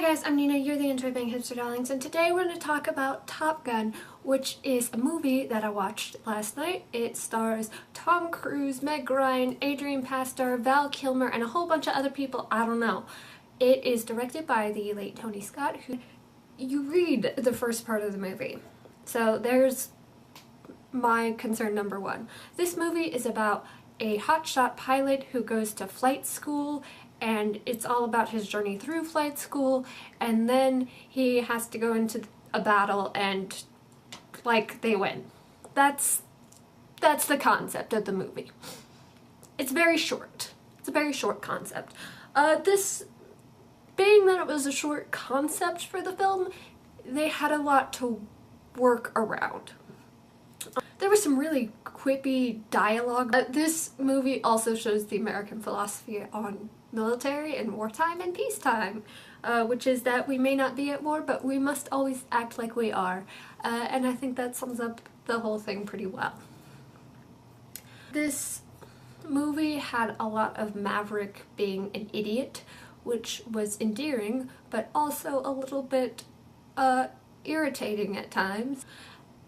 guys, I'm Nina, you're the Enjoy Bang Hipster Darlings, and today we're going to talk about Top Gun, which is a movie that I watched last night. It stars Tom Cruise, Meg Ryan, Adrian Pastor, Val Kilmer, and a whole bunch of other people I don't know. It is directed by the late Tony Scott, who you read the first part of the movie. So there's my concern number one. This movie is about a hotshot pilot who goes to flight school, and it's all about his journey through flight school, and then he has to go into a battle and, like, they win. That's the concept of the movie. It's very short. It's a very short concept. This being that it was a short concept for the film, they had a lot to work around. There was some really quippy dialogue. This movie also shows the American philosophy on military and wartime and peacetime, which is that we may not be at war, but we must always act like we are. And I think that sums up the whole thing pretty well. This movie had a lot of Maverick being an idiot, which was endearing, but also a little bit irritating at times.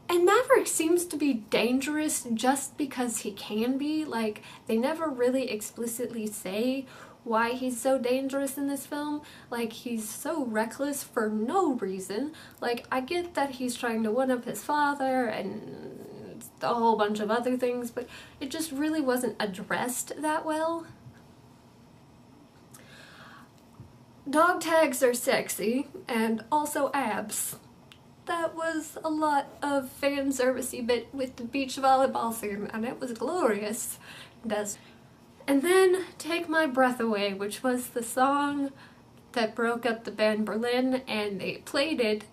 And Maverick seems to be dangerous just because he can be. Like, they never really explicitly say why he's so dangerous in this film. Like, he's so reckless for no reason. Like, I get that he's trying to one-up his father and a whole bunch of other things, but it just really wasn't addressed that well. Dog tags are sexy, and also abs. That was a lot of fan servicey bit with the beach volleyball scene, and it was glorious. And then Take My Breath Away, which was the song that broke up the band Berlin, and they played it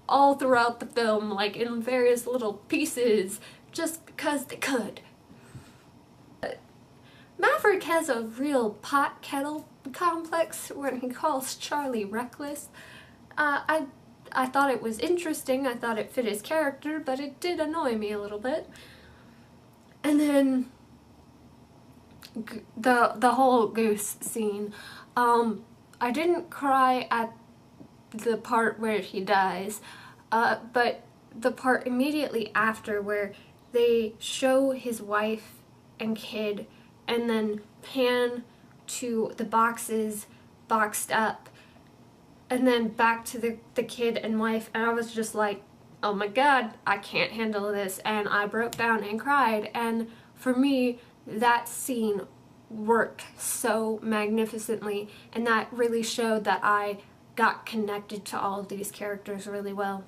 all throughout the film, like in various little pieces, just because they could. Maverick has a real pot kettle complex when he calls Charlie reckless. I thought it was interesting, I thought it fit his character, but it did annoy me a little bit. And then the whole goose scene. I didn't cry at the part where he dies, but the part immediately after where they show his wife and kid and then pan to the boxes boxed up, and then back to the kid and wife, and I was just like, oh my god, I can't handle this, and I broke down and cried. And for me, that scene worked so magnificently, and that really showed that I got connected to all of these characters really well.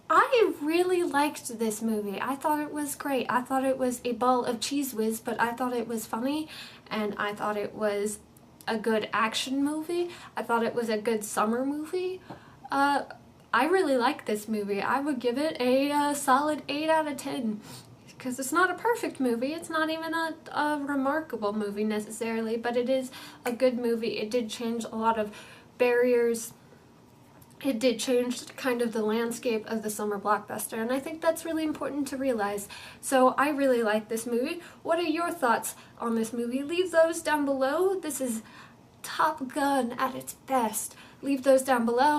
I really liked this movie. I thought it was great. I thought it was a ball of cheese whiz, but I thought it was funny, and I thought it was a good action movie. I thought it was a good summer movie. I really like this movie. I would give it a solid 8 out of 10. Because it's not a perfect movie. It's not even a remarkable movie necessarily, but it is a good movie. It did change a lot of barriers. It did change kind of the landscape of the summer blockbuster, and I think that's really important to realize. So I really like this movie. What are your thoughts on this movie? Leave those down below. This is Top Gun at its best. Leave those down below.